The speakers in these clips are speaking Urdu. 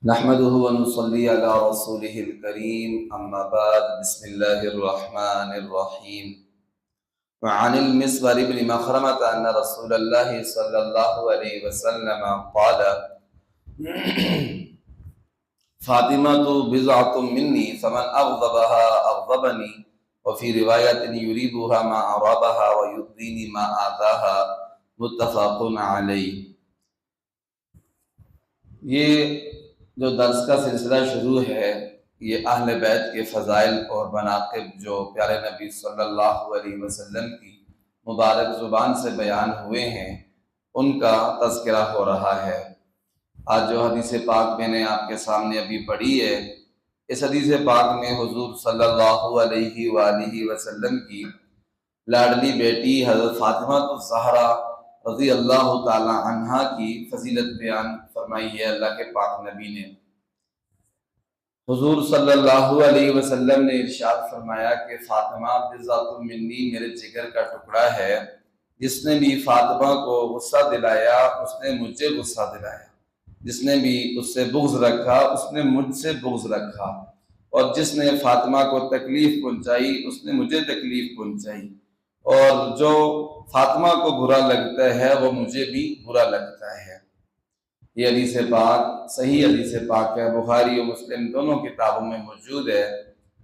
نحمده ونصلي على رسوله الكريم أما بعد بسم الله الرحمن الرحيم وعن المسور بن مخرمة أن رسول الله صلى الله عليه وسلم قال فاطمة بضعة مني فمن أغضبها أغضبني وفي رواية يريبها ما أرابها ويؤذيني ما آذاها متفق علیہ۔ یہ جو درس کا سلسلہ شروع ہے یہ اہل بیت کے فضائل اور مناقب جو پیارے نبی صلی اللہ علیہ وسلم کی مبارک زبان سے بیان ہوئے ہیں ان کا تذکرہ ہو رہا ہے۔ آج جو حدیث پاک میں نے آپ کے سامنے ابھی پڑھی ہے، اس حدیث پاک میں حضور صلی اللہ علیہ وآلہ وسلم کی لاڈلی بیٹی حضرت فاطمہ الزہرا رضی اللہ تعالی عنہا کی فضیلت بیان فرمائی ہے اللہ کے پاک نبی نے۔ حضور صلی اللہ علیہ وسلم نے ارشاد فرمایا کہ فاطمہ بضعۃ منی میرے جگر کا ٹکڑا ہے، جس نے بھی فاطمہ کو غصہ دلایا اس نے مجھے غصہ دلایا، جس نے بھی اس سے بغض رکھا اس نے مجھ سے بغض رکھا، اور جس نے فاطمہ کو تکلیف پہنچائی اس نے مجھے تکلیف پہنچائی، اور جو فاطمہ کو برا لگتا ہے وہ مجھے بھی برا لگتا ہے۔ یہ حدیث پاک صحیح حدیث پاک ہے، بخاری و مسلم دونوں کتابوں میں موجود ہے۔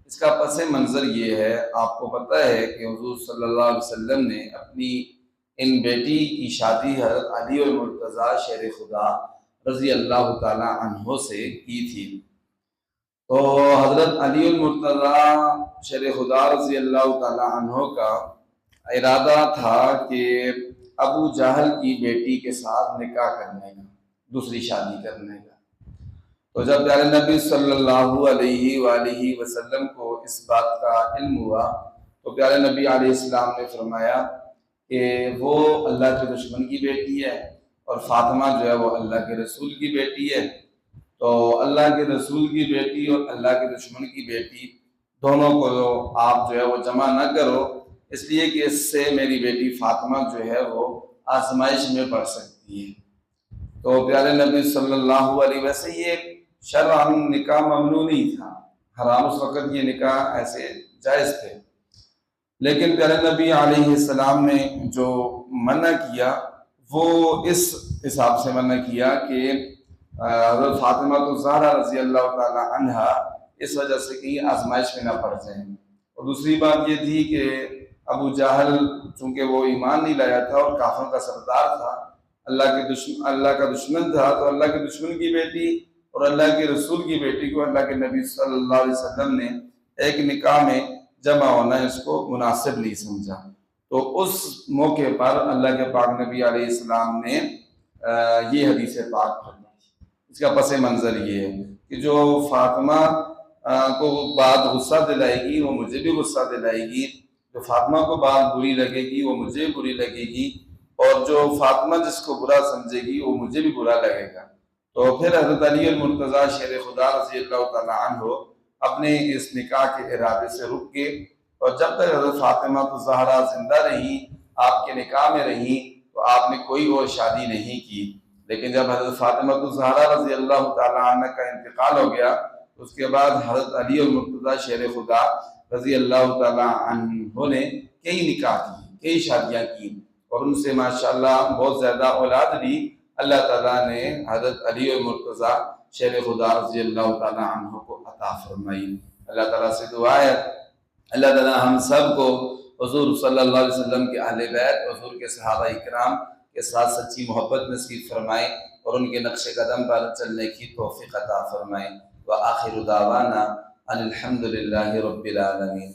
اس کا پس منظر یہ ہے، آپ کو پتہ ہے کہ حضور صلی اللہ علیہ وسلم نے اپنی ان بیٹی کی شادی حضرت علی المرتضیٰ شیر خدا رضی اللہ تعالی عنہ سے کی تھی۔ تو حضرت علی المرتضیٰ شیر خدا رضی اللہ تعالی عنہ کا ارادہ تھا کہ ابو جہل کی بیٹی کے ساتھ نکاح کرنے کا، دوسری شادی کرنے کا۔ تو جب پیارے نبی صلی اللہ علیہ وآلہ وسلم کو اس بات کا علم ہوا تو پیارے نبی علیہ السلام نے فرمایا کہ وہ اللہ کے دشمن کی بیٹی ہے اور فاطمہ جو ہے وہ اللہ کے رسول کی بیٹی ہے، تو اللہ کے رسول کی بیٹی اور اللہ کے دشمن کی بیٹی دونوں کو آپ جو ہے وہ جمع نہ کرو، اس لیے کہ اس سے میری بیٹی فاطمہ جو ہے وہ آزمائش میں پڑ سکتی ہے۔ تو پیارے نبی صلی اللہ علیہ وسلم یہ شرعاً نکاح ممنوع نہیں تھا، حرام، اس وقت یہ نکاح ایسے جائز تھے، لیکن پیارے نبی علیہ السلام نے جو منع کیا وہ اس حساب سے منع کیا کہ حضرت فاطمہ الزہرا رضی اللہ تعالی عنہا اس وجہ سے کہیں آزمائش میں نہ پڑ جائیں۔ اور دوسری بات یہ تھی کہ ابو جہل چونکہ وہ ایمان نہیں لایا تھا اور کافروں کا سردار تھا، اللہ کا دشمن تھا، تو اللہ کے دشمن کی بیٹی اور اللہ کے رسول کی بیٹی کو اللہ کے نبی صلی اللہ علیہ وسلم نے ایک نکاح میں جمع ہونا اس کو مناسب نہیں سمجھا۔ تو اس موقع پر اللہ کے پاک نبی علیہ السلام نے یہ حدیث پاک فرمائی۔ اس کا پس منظر یہ ہے کہ جو فاطمہ کو بات غصہ دلائے گی وہ مجھے بھی غصہ دلائے گی، جو فاطمہ کو بات بری لگے گی وہ مجھے بری لگے گی، اور جو فاطمہ جس کو برا سمجھے گی وہ مجھے بھی برا لگے گا۔ تو پھر حضرت علی المرتضیٰ شیر خدا رضی اللہ تعالی عنہ اپنے اس نکاح کے ارادے سے رک گئے، اور جب تک حضرت فاطمہ الزہرا زندہ رہی، آپ کے نکاح میں رہی، تو آپ نے کوئی اور شادی نہیں کی۔ لیکن جب حضرت فاطمہ الزہرا رضی اللہ تعالی عنہ کا انتقال ہو گیا، اس کے بعد حضرت علی المرتضیٰ شیر خدا رضی اللہ تعالی عنہ نے کئی نکاح کی، کئی شادیاں کی، اور ان سے ماشاءاللہ بہت زیادہ اولاد بھی اللہ تعالیٰ نے حضرت علی المرتضیٰ شیر خدا رضی اللہ تعالی عنہ کو عطا فرمائی۔ اللہ تعالیٰ سے دعا ہے اللہ تعالیٰ ہم سب کو حضور صلی اللہ علیہ وسلم کے اہل بیت، حضور کے صحابہ اکرام کے ساتھ سچی محبت نصیب فرمائے اور ان کے نقش قدم پر چلنے کی توفیق عطا فرمائے۔ وآخر دعوانا ان الحمد للہ رب العالمین۔